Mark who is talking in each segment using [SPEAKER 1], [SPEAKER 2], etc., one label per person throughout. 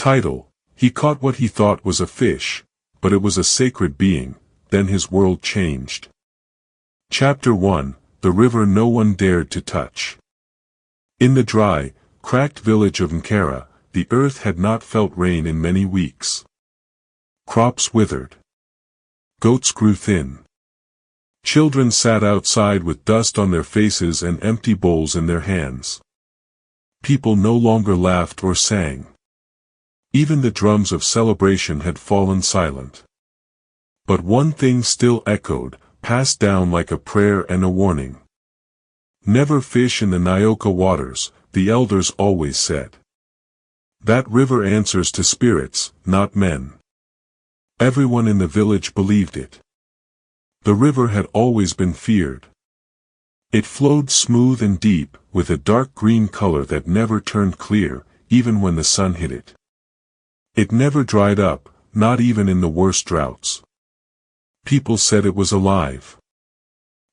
[SPEAKER 1] Title: He caught what he thought was a fish, but it was a sacred being. Then his world changed. Chapter 1: The river no one dared to touch. In the dry, cracked village of Nkara, the earth had not felt rain in many weeks. Crops withered. Goats grew thin. Children sat outside with dust on their faces and empty bowls in their hands. People no longer laughed or sang. Even the drums of celebration had fallen silent. But one thing still echoed, passed down like a prayer and a warning. Never fish in the Nyoka waters, the elders always said. That river answers to spirits, not men. Everyone in the village believed it. The river had always been feared. It flowed smooth and deep, with a dark green color that never turned clear, even when the sun hit it. It never dried up, not even in the worst droughts. People said it was alive.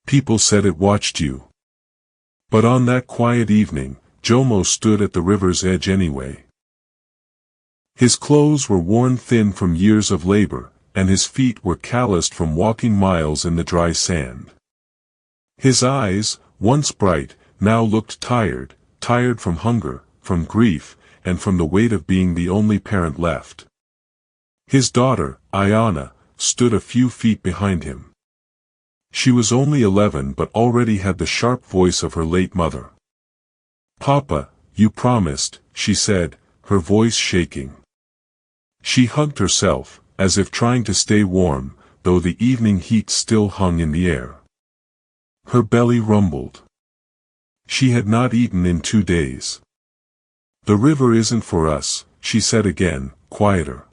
[SPEAKER 1] People said it watched you. But on that quiet evening, Jomo stood at the river's edge anyway. His clothes were worn thin from years of labor, and his feet were calloused from walking miles in the dry sand. His eyes, once bright, now looked tired, tired from hunger, from grief, and from the weight of being the only parent left. His daughter, Ayana, stood a few feet behind him. She was only 11 but already had the sharp voice of her late mother. "Papa, you promised," she said, her voice shaking. She hugged herself, as if trying to stay warm, though the evening heat still hung in the air. Her belly rumbled. She had not eaten in 2 days. "The river isn't for us," she said again, quieter.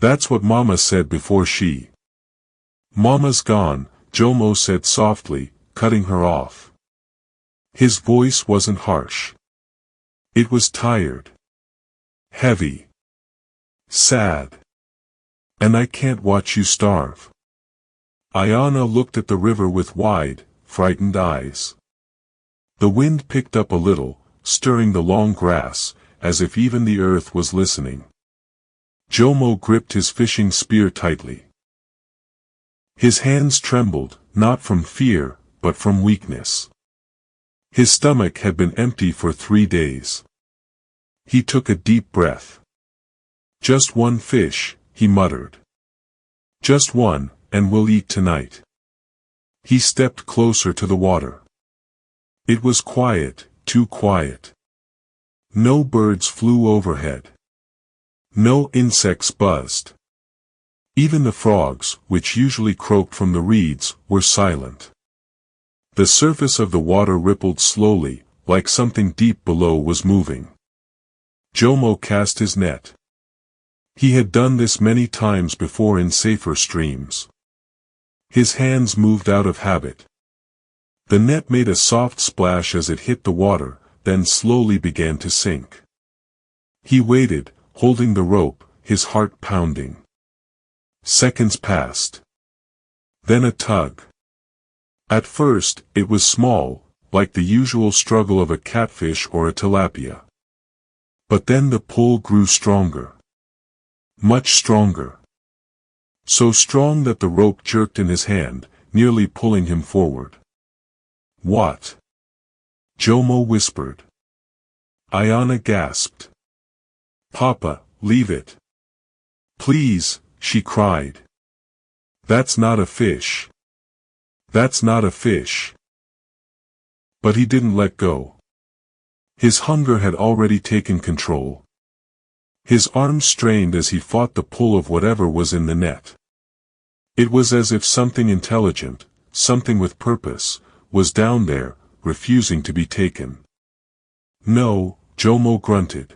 [SPEAKER 1] "That's what Mama said before she." "Mama's gone," Jomo said softly, cutting her off. His voice wasn't harsh. It was tired. Heavy. Sad. "And I can't watch you starve." Ayana looked at the river with wide, frightened eyes. The wind picked up a little, stirring the long grass, as if even the earth was listening. Jomo gripped his fishing spear tightly. His hands trembled, not from fear, but from weakness. His stomach had been empty for 3 days. He took a deep breath. "Just one fish," he muttered. "Just one, and we'll eat tonight." He stepped closer to the water. It was quiet, too quiet. No birds flew overhead. No insects buzzed. Even the frogs, which usually croaked from the reeds, were silent. The surface of the water rippled slowly, like something deep below was moving. Jomo cast his net. He had done this many times before in safer streams. His hands moved out of habit. The net made a soft splash as it hit the water, then slowly began to sink. He waited, holding the rope, his heart pounding. Seconds passed. Then a tug. At first, it was small, like the usual struggle of a catfish or a tilapia. But then the pull grew stronger. Much stronger. So strong that the rope jerked in his hand, nearly pulling him forward. "What?" Jomo whispered. Ayana gasped. "Papa, leave it. Please," she cried. "That's not a fish. That's not a fish." But he didn't let go. His hunger had already taken control. His arms strained as he fought the pull of whatever was in the net. It was as if something intelligent, something with purpose, was down there, refusing to be taken. "No," Jomo grunted.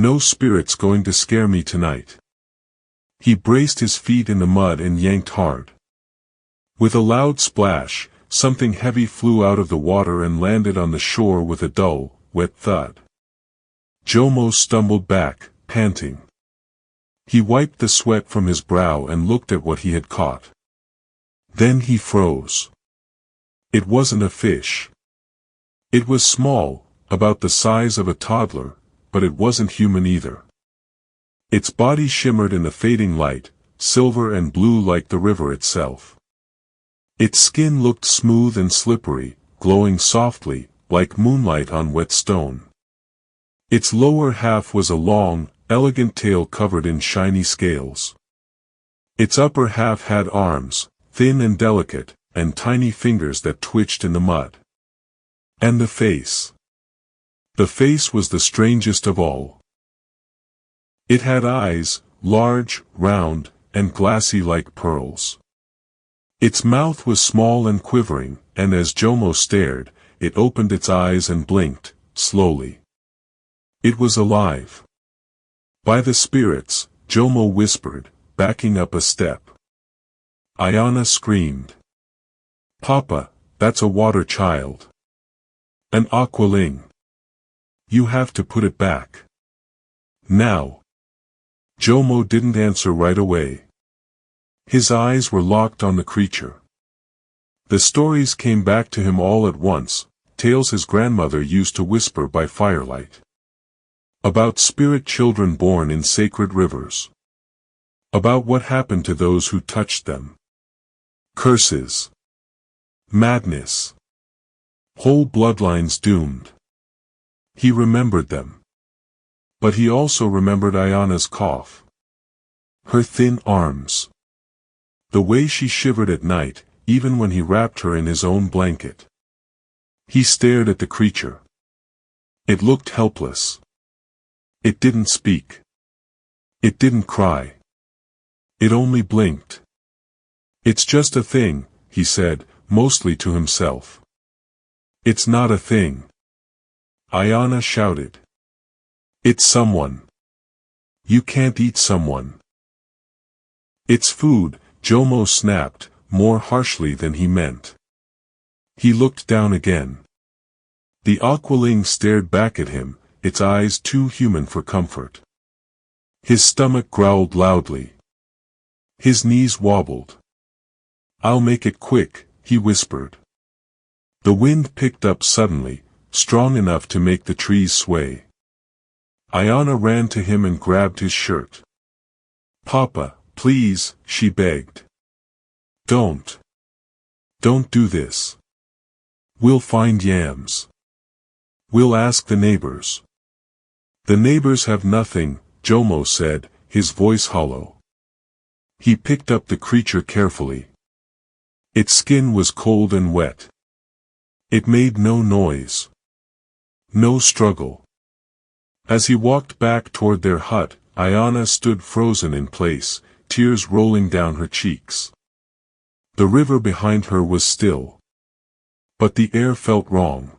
[SPEAKER 1] "No spirit's going to scare me tonight." He braced his feet in the mud and yanked hard. With a loud splash, something heavy flew out of the water and landed on the shore with a dull, wet thud. Jomo stumbled back, panting. He wiped the sweat from his brow and looked at what he had caught. Then he froze. It wasn't a fish. It was small, about the size of a toddler, but it wasn't human either. Its body shimmered in the fading light, silver and blue like the river itself. Its skin looked smooth and slippery, glowing softly, like moonlight on wet stone. Its lower half was a long, elegant tail covered in shiny scales. Its upper half had arms, thin and delicate, and tiny fingers that twitched in the mud. And the face. The face was the strangest of all. It had eyes, large, round, and glassy like pearls. Its mouth was small and quivering, and as Jomo stared, it opened its eyes and blinked, slowly. It was alive. By the spirits, Jomo whispered, backing up a step. Ayana screamed. Papa, that's a water child. An aqualing. You have to put it back. Now. Jomo didn't answer right away. His eyes were locked on the creature. The stories came back to him all at once, tales his grandmother used to whisper by firelight. About spirit children born in sacred rivers. About what happened to those who touched them. Curses. Madness. Whole bloodlines doomed. He remembered them. But he also remembered Ayana's cough. Her thin arms. The way she shivered at night, even when he wrapped her in his own blanket. He stared at the creature. It looked helpless. It didn't speak. It didn't cry. It only blinked. It's just a thing, he said, mostly to himself. It's not a thing. Ayana shouted. It's someone. You can't eat someone. It's food, Jomo snapped, more harshly than he meant. He looked down again. The aqualing stared back at him, its eyes too human for comfort. His stomach growled loudly. His knees wobbled. I'll make it quick, he whispered. The wind picked up suddenly, strong enough to make the trees sway. Ayana ran to him and grabbed his shirt. Papa, please, she begged. Don't. Don't do this. We'll find yams. We'll ask the neighbors. The neighbors have nothing, Jomo said, his voice hollow. He picked up the creature carefully. Its skin was cold and wet. It made no noise. No struggle. As he walked back toward their hut, Ayana stood frozen in place, tears rolling down her cheeks. The river behind her was still. But the air felt wrong.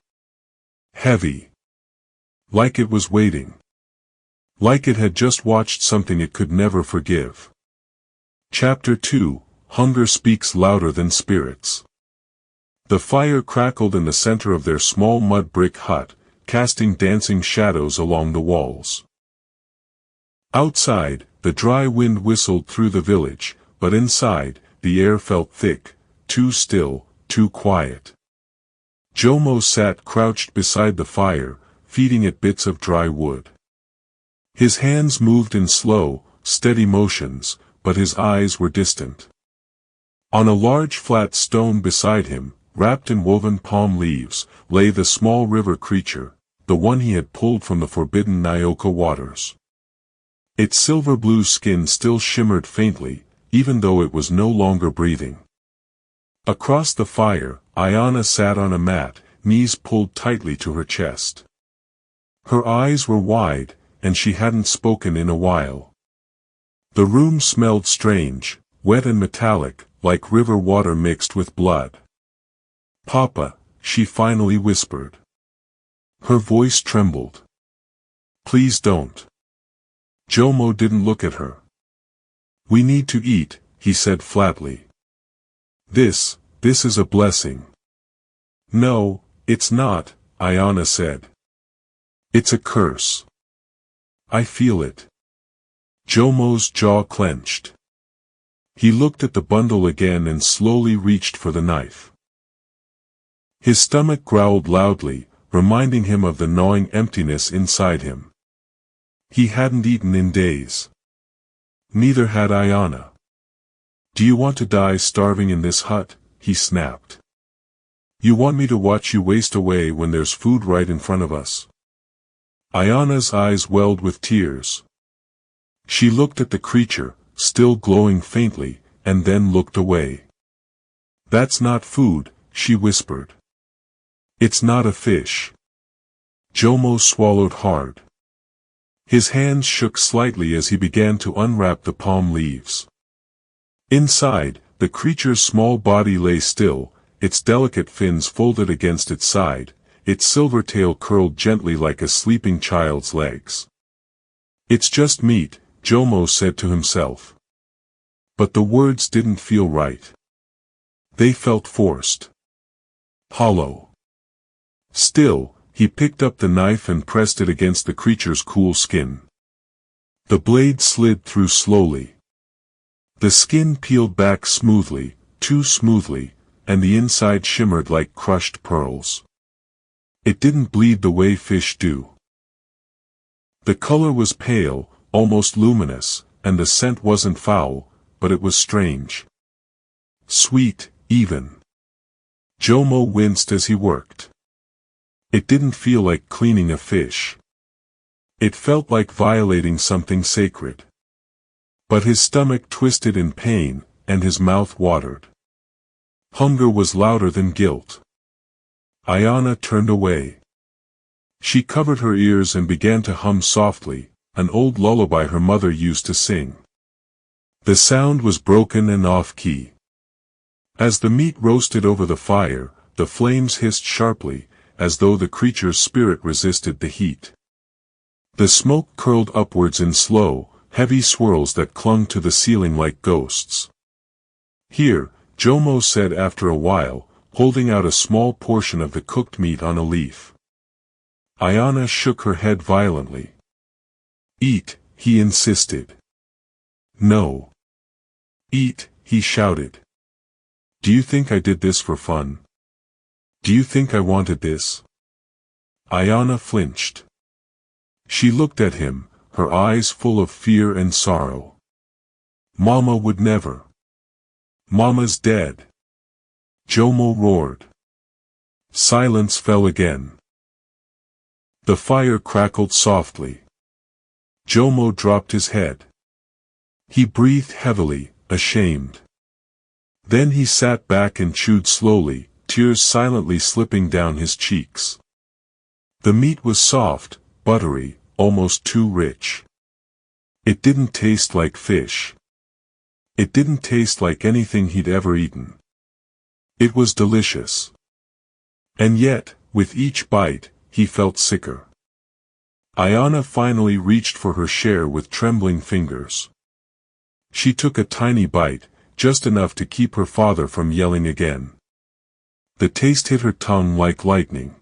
[SPEAKER 1] Heavy. Like it was waiting. Like it had just watched something it could never forgive. Chapter 2, Hunger Speaks Louder Than Spirits. The fire crackled in the center of their small mud brick hut, casting dancing shadows along the walls. Outside, the dry wind whistled through the village, but inside, the air felt thick, too still, too quiet. Jomo sat crouched beside the fire, feeding it bits of dry wood. His hands moved in slow, steady motions, but his eyes were distant. On a large flat stone beside him, wrapped in woven palm leaves, lay the small river creature, the one he had pulled from the forbidden Nyoka waters. Its silver-blue skin still shimmered faintly, even though it was no longer breathing. Across the fire, Ayana sat on a mat, knees pulled tightly to her chest. Her eyes were wide, and she hadn't spoken in a while. The room smelled strange, wet and metallic, like river water mixed with blood. Papa, she finally whispered. Her voice trembled. Please don't. Jomo didn't look at her. We need to eat, he said flatly. This is a blessing. No, it's not, Ayana said. It's a curse. I feel it. Jomo's jaw clenched. He looked at the bundle again and slowly reached for the knife. His stomach growled loudly, reminding him of the gnawing emptiness inside him. He hadn't eaten in days. Neither had Ayana. "Do you want to die starving in this hut?" he snapped. "You want me to watch you waste away when there's food right in front of us?" Ayana's eyes welled with tears. She looked at the creature, still glowing faintly, and then looked away. "That's not food," she whispered. "It's not a fish." Jomo swallowed hard. His hands shook slightly as he began to unwrap the palm leaves. Inside, the creature's small body lay still, its delicate fins folded against its side, its silver tail curled gently like a sleeping child's legs. "It's just meat," Jomo said to himself. But the words didn't feel right. They felt forced. Hollow. Still, he picked up the knife and pressed it against the creature's cool skin. The blade slid through slowly. The skin peeled back smoothly, too smoothly, and the inside shimmered like crushed pearls. It didn't bleed the way fish do. The color was pale, almost luminous, and the scent wasn't foul, but it was strange. Sweet, even. Jomo winced as he worked. It didn't feel like cleaning a fish. It felt like violating something sacred. But his stomach twisted in pain, and his mouth watered. Hunger was louder than guilt. Ayana turned away. She covered her ears and began to hum softly, an old lullaby her mother used to sing. The sound was broken and off-key. As the meat roasted over the fire, the flames hissed sharply, as though the creature's spirit resisted the heat. The smoke curled upwards in slow, heavy swirls that clung to the ceiling like ghosts. "Here," Jomo said after a while, holding out a small portion of the cooked meat on a leaf. Ayana shook her head violently. "Eat," he insisted. "No. Eat," he shouted. "Do you think I did this for fun? Do you think I wanted this?" Ayana flinched. She looked at him, her eyes full of fear and sorrow. "Mama would never. Mama's dead." Jomo roared. Silence fell again. The fire crackled softly. Jomo dropped his head. He breathed heavily, ashamed. Then he sat back and chewed slowly, tears silently slipping down his cheeks. The meat was soft, buttery, almost too rich. It didn't taste like fish. It didn't taste like anything he'd ever eaten. It was delicious. And yet, with each bite, he felt sicker. Ayana finally reached for her share with trembling fingers. She took a tiny bite, just enough to keep her father from yelling again. The taste hit her tongue like lightning.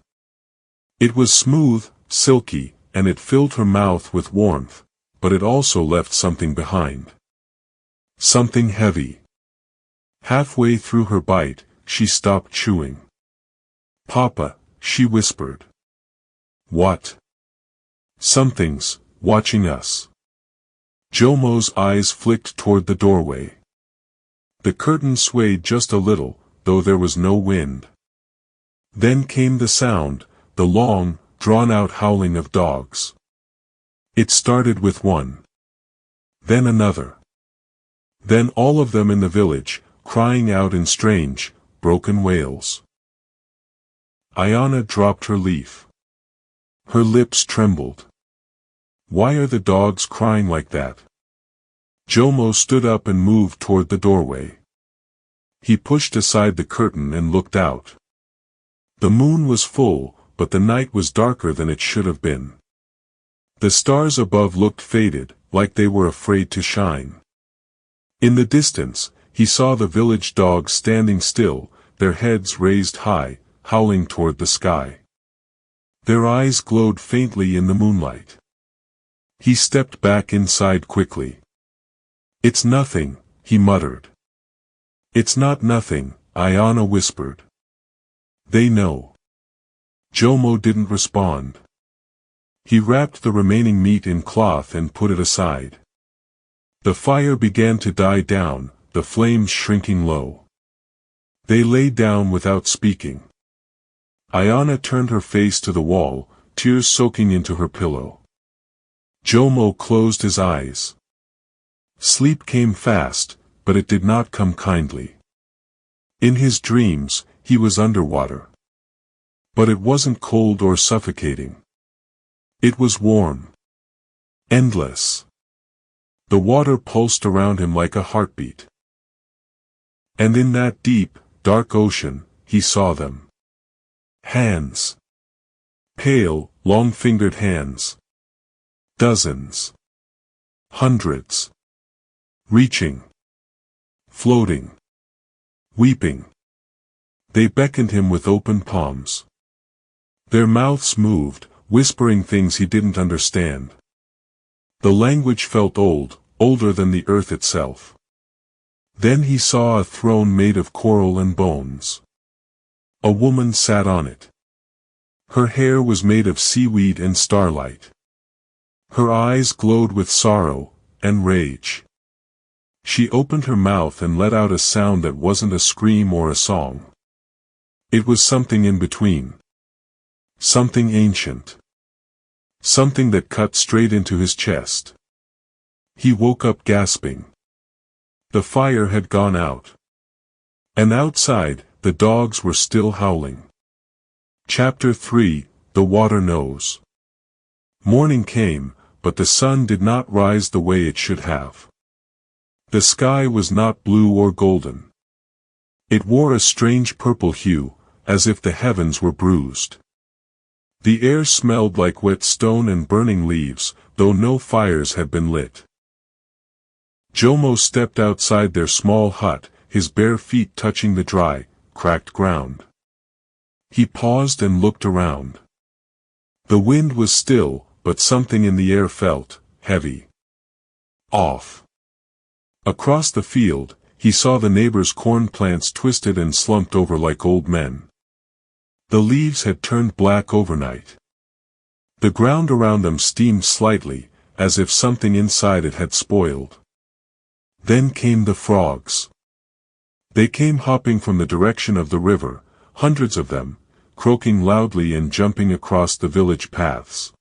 [SPEAKER 1] It was smooth, silky, and it filled her mouth with warmth, but it also left something behind. Something heavy. Halfway through her bite, she stopped chewing. "Papa," she whispered. "What?" "Something's watching us." Jomo's eyes flicked toward the doorway. The curtain swayed just a little, though there was no wind. Then came the sound, the long, drawn-out howling of dogs. It started with one. Then another. Then all of them in the village, crying out in strange, broken wails. Ayana dropped her leaf. Her lips trembled. "Why are the dogs crying like that?" Jomo stood up and moved toward the doorway. He pushed aside the curtain and looked out. The moon was full, but the night was darker than it should have been. The stars above looked faded, like they were afraid to shine. In the distance, he saw the village dogs standing still, their heads raised high, howling toward the sky. Their eyes glowed faintly in the moonlight. He stepped back inside quickly. "It's nothing," he muttered. "It's not nothing," Ayana whispered. "They know." Jomo didn't respond. He wrapped the remaining meat in cloth and put it aside. The fire began to die down, the flames shrinking low. They lay down without speaking. Ayana turned her face to the wall, tears soaking into her pillow. Jomo closed his eyes. Sleep came fast, but it did not come kindly. In his dreams, he was underwater. But it wasn't cold or suffocating. It was warm. Endless. The water pulsed around him like a heartbeat. And in that deep, dark ocean, he saw them. Hands. Pale, long-fingered hands. Dozens. Hundreds. Reaching. Floating. Weeping. They beckoned him with open palms. Their mouths moved, whispering things he didn't understand. The language felt old, older than the earth itself. Then he saw a throne made of coral and bones. A woman sat on it. Her hair was made of seaweed and starlight. Her eyes glowed with sorrow and rage. She opened her mouth and let out a sound that wasn't a scream or a song. It was something in between. Something ancient. Something that cut straight into his chest. He woke up gasping. The fire had gone out. And outside, the dogs were still howling. Chapter 3, The Water Knows. Morning came, but the sun did not rise the way it should have. The sky was not blue or golden. It wore a strange purple hue, as if the heavens were bruised. The air smelled like wet stone and burning leaves, though no fires had been lit. Jomo stepped outside their small hut, his bare feet touching the dry, cracked ground. He paused and looked around. The wind was still, but something in the air felt heavy. Off. Across the field, he saw the neighbors' corn plants twisted and slumped over like old men. The leaves had turned black overnight. The ground around them steamed slightly, as if something inside it had spoiled. Then came the frogs. They came hopping from the direction of the river, hundreds of them, croaking loudly and jumping across the village paths.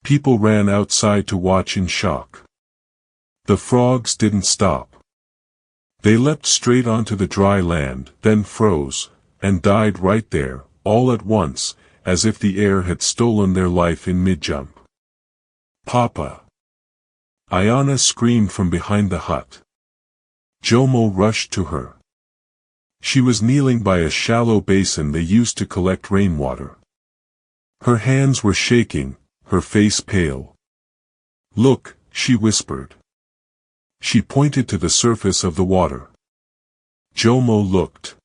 [SPEAKER 1] People ran outside to watch in shock. The frogs didn't stop. They leapt straight onto the dry land, then froze, and died right there, all at once, as if the air had stolen their life in mid-jump. Papa! Ayana screamed from behind the hut. Jomo rushed to her. She was kneeling by a shallow basin they used to collect rainwater. Her hands were shaking, her face pale. "Look," she whispered. She pointed to the surface of the water. Jomo looked.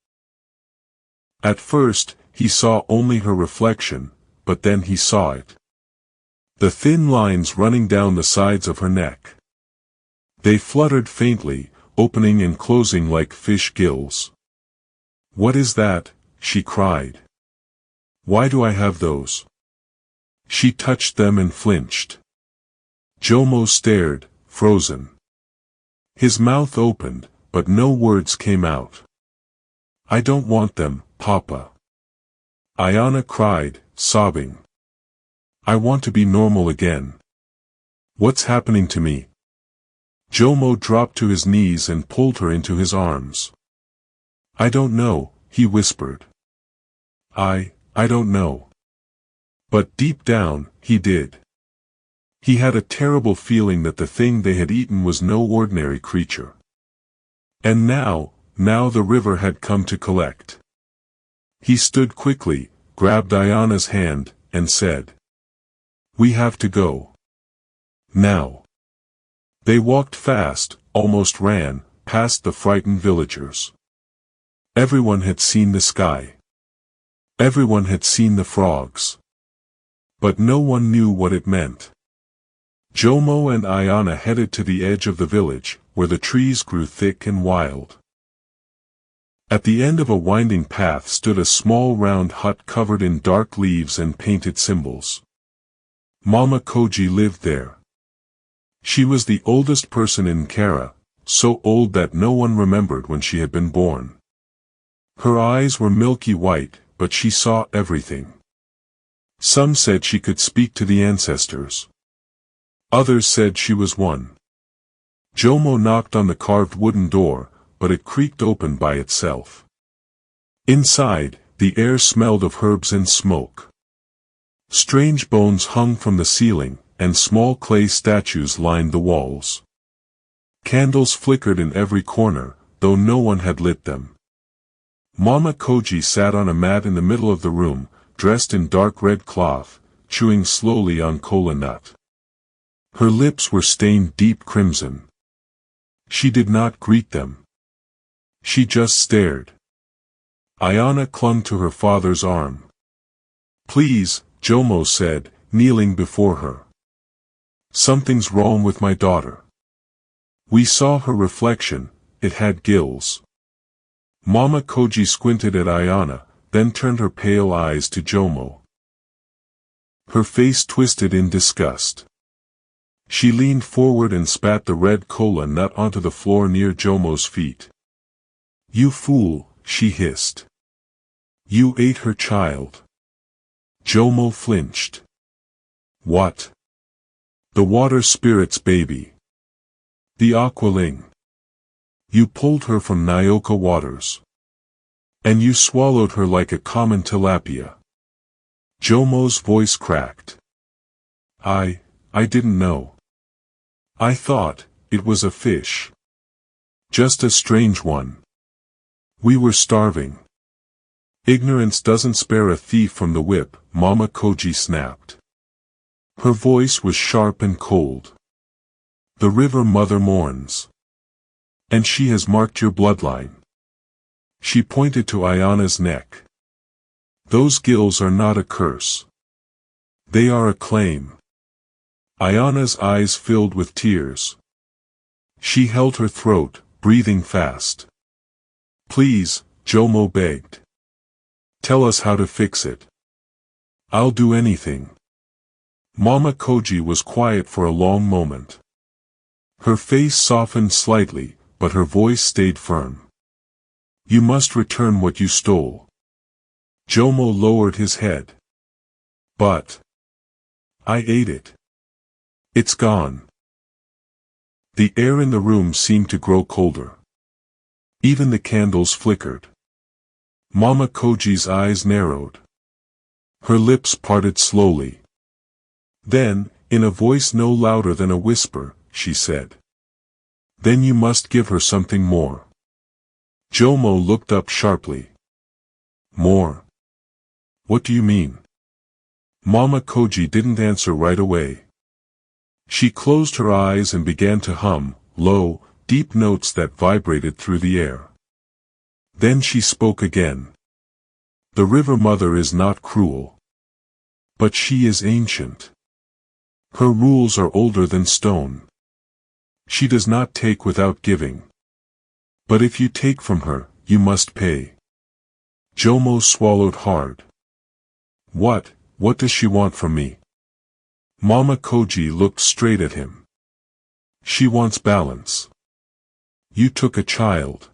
[SPEAKER 1] At first, he saw only her reflection, but then he saw it. The thin lines running down the sides of her neck. They fluttered faintly, opening and closing like fish gills. "What is that?" she cried. "Why do I have those?" She touched them and flinched. Jomo stared, frozen. His mouth opened, but no words came out. "I don't want them, Papa." Ayana cried, sobbing. "I want to be normal again. What's happening to me?" Jomo dropped to his knees and pulled her into his arms. "I don't know," he whispered. I don't know." But deep down, he did. He had a terrible feeling that the thing they had eaten was no ordinary creature. And now the river had come to collect. He stood quickly, grabbed Ayana's hand, and said, "We have to go. Now." They walked fast, almost ran, past the frightened villagers. Everyone had seen the sky. Everyone had seen the frogs. But no one knew what it meant. Jomo and Ayana headed to the edge of the village, where the trees grew thick and wild. At the end of a winding path stood a small round hut covered in dark leaves and painted symbols. Mama Koji lived there. She was the oldest person in Kara, so old that no one remembered when she had been born. Her eyes were milky white, but she saw everything. Some said she could speak to the ancestors. Others said she was one. Jomo knocked on the carved wooden door, but it creaked open by itself. Inside, the air smelled of herbs and smoke. Strange bones hung from the ceiling, and small clay statues lined the walls. Candles flickered in every corner, though no one had lit them. Mama Koji sat on a mat in the middle of the room, dressed in dark red cloth, chewing slowly on kola nut. Her lips were stained deep crimson. She did not greet them. She just stared. Ayana clung to her father's arm. "Please," Jomo said, kneeling before her. "Something's wrong with my daughter." We saw her reflection, it had gills. Mama Koji squinted at Ayana, then turned her pale eyes to Jomo. Her face twisted in disgust. She leaned forward and spat the red kola nut onto the floor near Jomo's feet. "You fool," she hissed. "You ate her child." Jomo flinched. "What?" "The water spirit's baby. The Aqualing. You pulled her from Nyoka waters. And you swallowed her like a common tilapia." Jomo's voice cracked. I didn't know. I thought it was a fish. Just a strange one. We were starving." "Ignorance doesn't spare a thief from the whip," Mama Koji snapped. Her voice was sharp and cold. "The river mother mourns. And she has marked your bloodline." She pointed to Ayana's neck. "Those gills are not a curse. They are a claim." Ayana's eyes filled with tears. She held her throat, breathing fast. "Please," Jomo begged. "Tell us how to fix it. I'll do anything." Mama Koji was quiet for a long moment. Her face softened slightly, but her voice stayed firm. "You must return what you stole." Jomo lowered his head. "But I ate it. It's gone." The air in the room seemed to grow colder. Even the candles flickered. Mama Koji's eyes narrowed. Her lips parted slowly. Then, in a voice no louder than a whisper, she said, "Then you must give her something more." Jomo looked up sharply. "More? What do you mean?" Mama Koji didn't answer right away. She closed her eyes and began to hum, low, deep notes that vibrated through the air. Then she spoke again. "The river mother is not cruel. But she is ancient. Her rules are older than stone. She does not take without giving. But if you take from her, you must pay." Jomo swallowed hard. What does she want from me?" Mama Koji looked straight at him. "She wants balance. You took a child.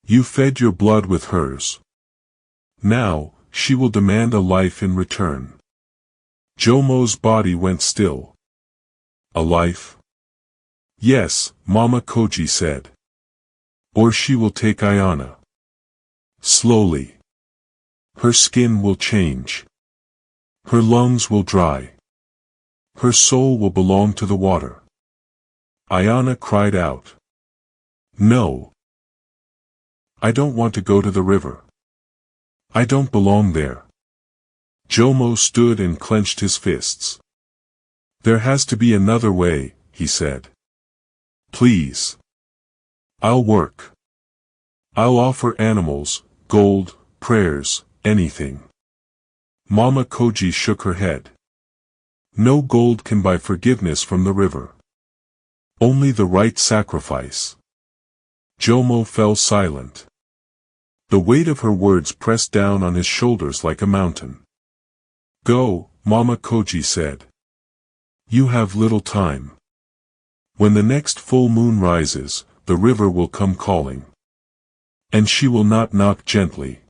[SPEAKER 1] You fed your blood with hers. Now, she will demand a life in return." Jomo's body went still. "A life?" "Yes," Mama Koji said. "Or she will take Ayana. Slowly. Her skin will change. Her lungs will dry. Her soul will belong to the water." Ayana cried out. "No. I don't want to go to the river. I don't belong there." Jomo stood and clenched his fists. "There has to be another way," he said. "Please. I'll work. I'll offer animals, gold, prayers, anything." Mama Koji shook her head. "No gold can buy forgiveness from the river. Only the right sacrifice." Jomo fell silent. The weight of her words pressed down on his shoulders like a mountain. "Go," Mama Koji said. "You have little time. When the next full moon rises, the river will come calling. And she will not knock gently.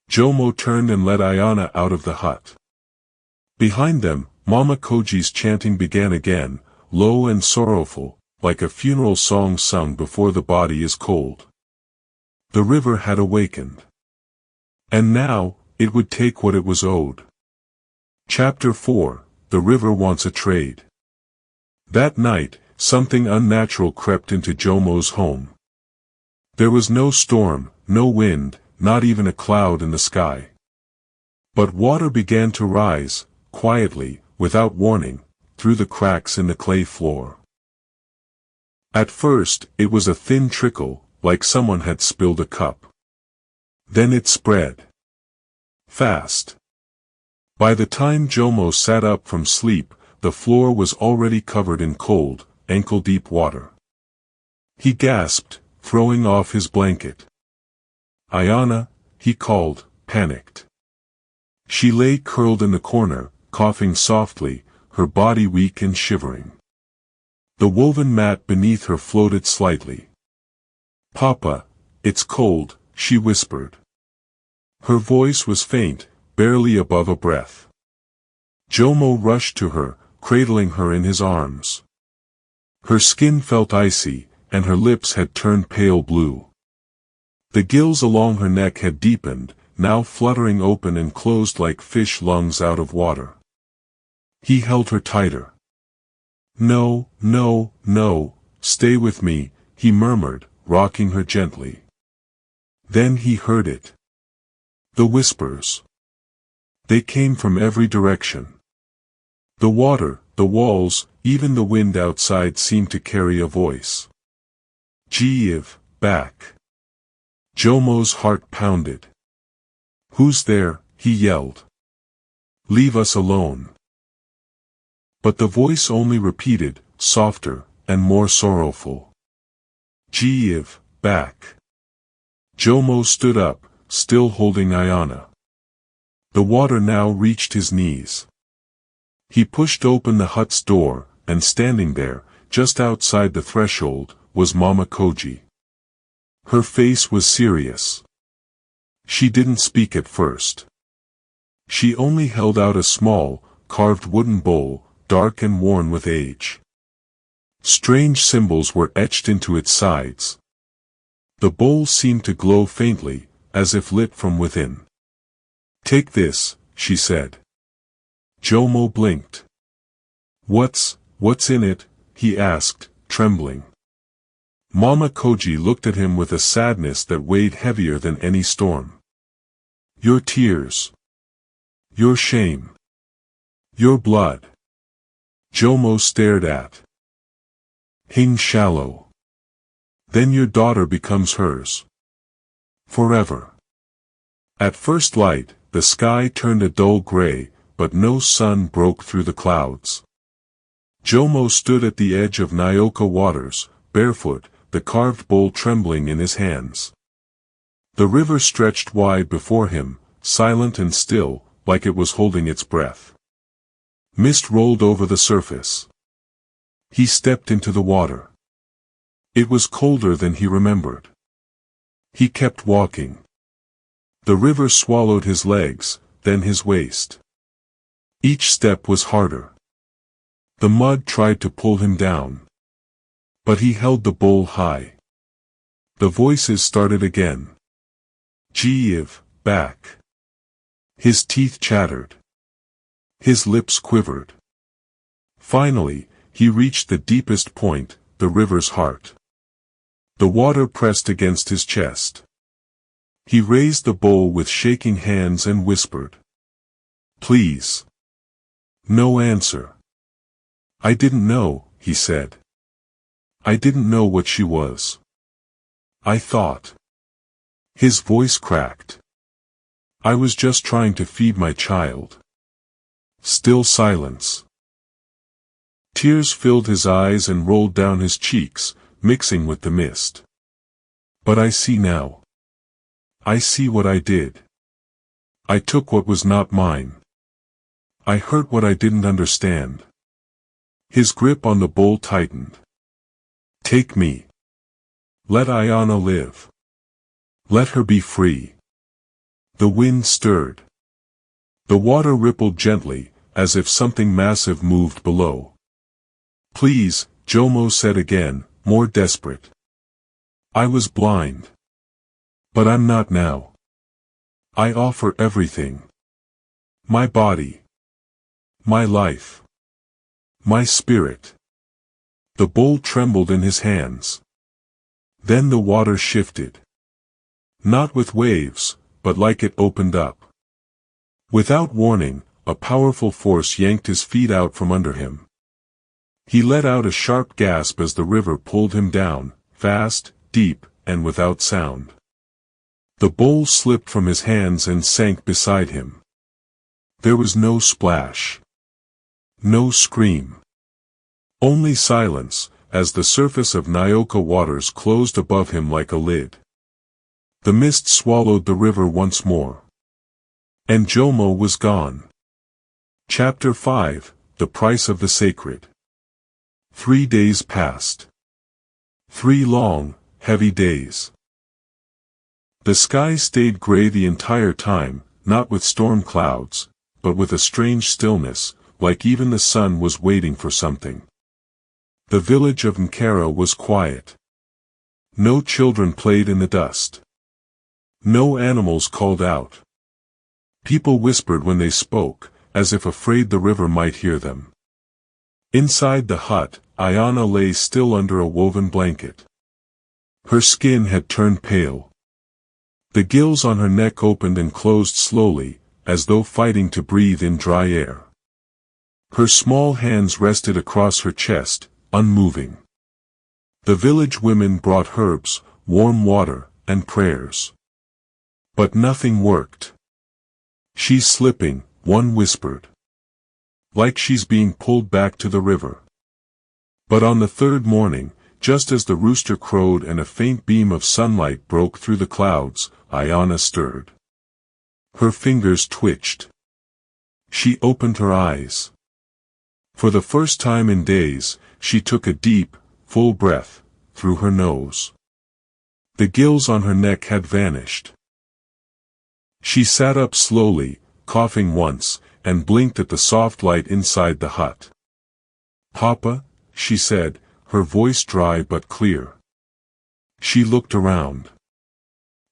[SPEAKER 1] Jomo turned and led Ayana out of the hut. Behind them, Mama Koji's chanting began again, low and sorrowful, like a funeral song sung before the body is cold. The river had awakened. And now, it would take what it was owed. Chapter 4, The River Wants a Trade. That night, something unnatural crept into Jomo's home. There was no storm, no wind, not even a cloud in the sky. But water began to rise, quietly, without warning, through the cracks in the clay floor. At first, it was a thin trickle, like someone had spilled a cup. Then it spread. Fast. By the time Jomo sat up from sleep, the floor was already covered in cold, ankle-deep water. He gasped, throwing off his blanket. Ayana, he called, panicked. She lay curled in the corner, coughing softly, her body weak and shivering. The woven mat beneath her floated slightly. "Papa, it's cold," she whispered. Her voice was faint, barely above a breath. Jomo rushed to her, cradling her in his arms. Her skin felt icy, and her lips had turned pale blue. The gills along her neck had deepened, now fluttering open and closed like fish lungs out of water. He held her tighter. "No, no, no, stay with me," he murmured, rocking her gently. Then he heard it. The whispers. They came from every direction. The water, the walls, even the wind outside seemed to carry a voice. "Jeev, back." Jomo's heart pounded. "Who's there?" he yelled. "Leave us alone." But the voice only repeated, softer, and more sorrowful. "Jeev, back." Jomo stood up, still holding Ayana. The water now reached his knees. He pushed open the hut's door, and standing there, just outside the threshold, was Mama Koji. Her face was serious. She didn't speak at first. She only held out a small, carved wooden bowl, dark and worn with age. Strange symbols were etched into its sides. The bowl seemed to glow faintly, as if lit from within. "Take this," she said. Jomo blinked. What's in it?" he asked, trembling. Mama Koji looked at him with a sadness that weighed heavier than any storm. "Your tears. Your shame. Your blood." Jomo stared at him shallow. "Then your daughter becomes hers. Forever." At first light, the sky turned a dull gray, but no sun broke through the clouds. Jomo stood at the edge of Nyoka waters, barefoot, the carved bowl trembling in his hands. The river stretched wide before him, silent and still, like it was holding its breath. Mist rolled over the surface. He stepped into the water. It was colder than he remembered. He kept walking. The river swallowed his legs, then his waist. Each step was harder. The mud tried to pull him down. But he held the bowl high. The voices started again. "Jeev, back." His teeth chattered. His lips quivered. Finally, he reached the deepest point, the river's heart. The water pressed against his chest. He raised the bowl with shaking hands and whispered, "Please." No answer. "I didn't know," he said. "I didn't know what she was. I thought." His voice cracked. "I was just trying to feed my child." Still silence. Tears filled his eyes and rolled down his cheeks, mixing with the mist. "But I see now. I see what I did. I took what was not mine. I hurt what I didn't understand." His grip on the bowl tightened. Take me. Let Ayana live. Let her be free. The wind stirred. The water rippled gently, as if something massive moved below. Please, Jomo said again, more desperate. I was blind. But I'm not now. I offer everything. My body. My life. My spirit. The bowl trembled in his hands. Then the water shifted. Not with waves, but like it opened up. Without warning, a powerful force yanked his feet out from under him. He let out a sharp gasp as the river pulled him down, fast, deep, and without sound. The bowl slipped from his hands and sank beside him. There was no splash. No scream. Only silence, as the surface of Nyoka waters closed above him like a lid. The mist swallowed the river once more. And Jomo was gone. Chapter 5, The Price of the Sacred. 3 days passed. 3 long, heavy days. The sky stayed gray the entire time, not with storm clouds, but with a strange stillness, like even the sun was waiting for something. The village of Nkara was quiet. No children played in the dust. No animals called out. People whispered when they spoke, as if afraid the river might hear them. Inside the hut, Ayana lay still under a woven blanket. Her skin had turned pale. The gills on her neck opened and closed slowly, as though fighting to breathe in dry air. Her small hands rested across her chest, unmoving. The village women brought herbs, warm water, and prayers. But nothing worked. She's slipping, one whispered. Like she's being pulled back to the river. But on the 3rd morning, just as the rooster crowed and a faint beam of sunlight broke through the clouds, Ayana stirred. Her fingers twitched. She opened her eyes. For the first time in days, she took a deep, full breath, through her nose. The gills on her neck had vanished. She sat up slowly, coughing once, and blinked at the soft light inside the hut. "Papa," she said, her voice dry but clear. She looked around.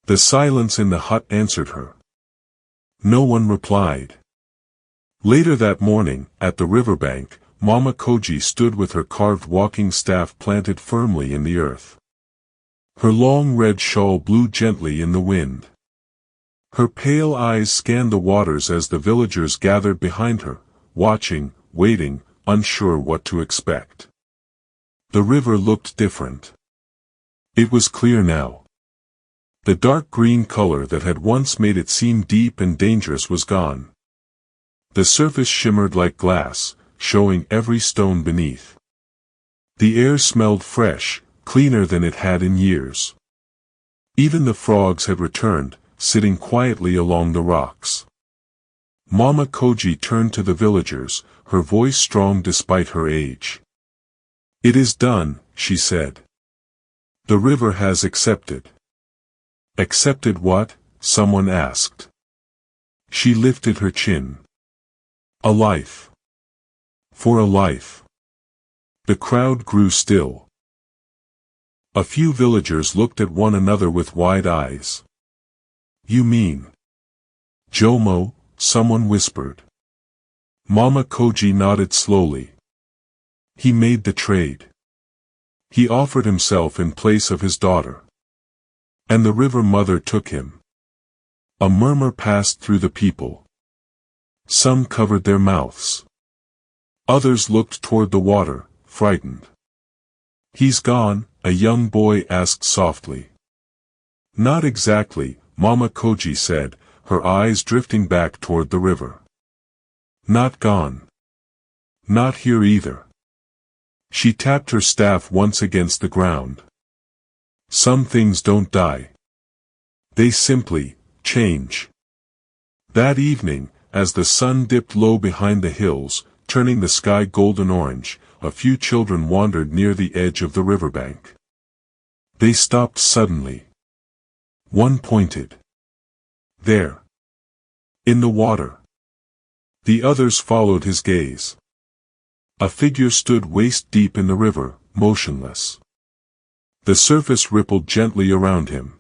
[SPEAKER 1] The silence in the hut answered her. No one replied. Later that morning, at the riverbank, Mama Koji stood with her carved walking staff planted firmly in the earth. Her long red shawl blew gently in the wind. Her pale eyes scanned the waters as the villagers gathered behind her, watching, waiting, unsure what to expect. The river looked different. It was clear now. The dark green color that had once made it seem deep and dangerous was gone. The surface shimmered like glass, showing every stone beneath. The air smelled fresh, cleaner than it had in years. Even the frogs had returned, sitting quietly along the rocks. Mama Koji turned to the villagers, her voice strong despite her age. "It is done," she said. "The river has accepted." "Accepted what?" someone asked. She lifted her chin. "A life. For a life." The crowd grew still. A few villagers looked at one another with wide eyes. "You mean?" "Jomo," someone whispered. Mama Koji nodded slowly. "He made the trade. He offered himself in place of his daughter. And the river mother took him." A murmur passed through the people. Some covered their mouths. Others looked toward the water, frightened. "He's gone?" a young boy asked softly. "Not exactly," Mama Koji said, her eyes drifting back toward the river. "Not gone. Not here either." She tapped her staff once against the ground. "Some things don't die. They simply change." That evening, as the sun dipped low behind the hills, turning the sky golden orange, a few children wandered near the edge of the riverbank. They stopped suddenly. One pointed. There. In the water. The others followed his gaze. A figure stood waist-deep in the river, motionless. The surface rippled gently around him.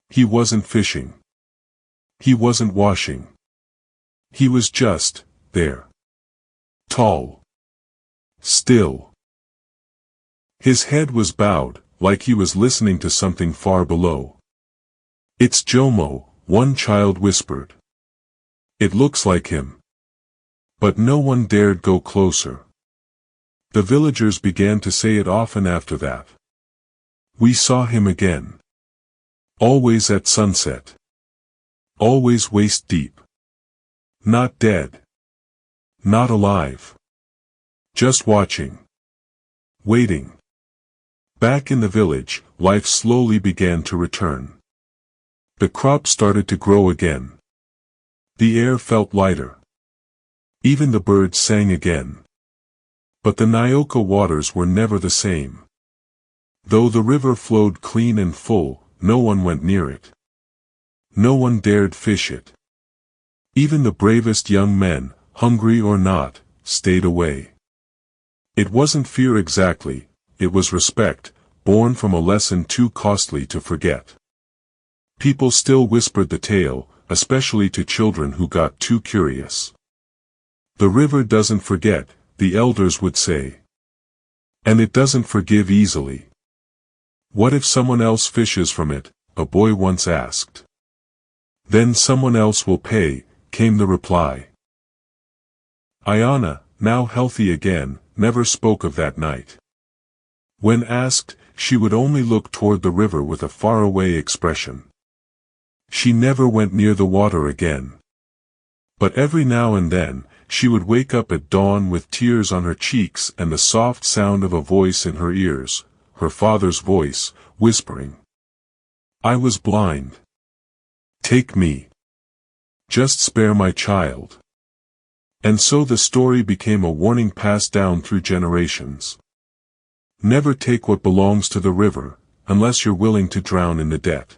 [SPEAKER 1] He wasn't fishing. He wasn't washing. He was just there. Tall. Still. His head was bowed, like he was listening to something far below. "It's Jomo," one child whispered. "It looks like him." But no one dared go closer. The villagers began to say it often after that. "We saw him again. Always at sunset. Always waist deep. Not dead. Not alive. Just watching. Waiting." Back in the village, life slowly began to return. The crops started to grow again. The air felt lighter. Even the birds sang again. But the Nyoka waters were never the same. Though the river flowed clean and full, no one went near it. No one dared fish it. Even the bravest young men, hungry or not, stayed away. It wasn't fear exactly, it was respect, born from a lesson too costly to forget. People still whispered the tale, especially to children who got too curious. "The river doesn't forget," the elders would say. "And it doesn't forgive easily." "What if someone else fishes from it?" a boy once asked. "Then someone else will pay," came the reply. Ayana, now healthy again, never spoke of that night. When asked, she would only look toward the river with a faraway expression. She never went near the water again. But every now and then, she would wake up at dawn with tears on her cheeks and the soft sound of a voice in her ears, her father's voice, whispering, "I was blind. Take me. Just spare my child." And so the story became a warning passed down through generations. Never take what belongs to the river, unless you're willing to drown in the debt.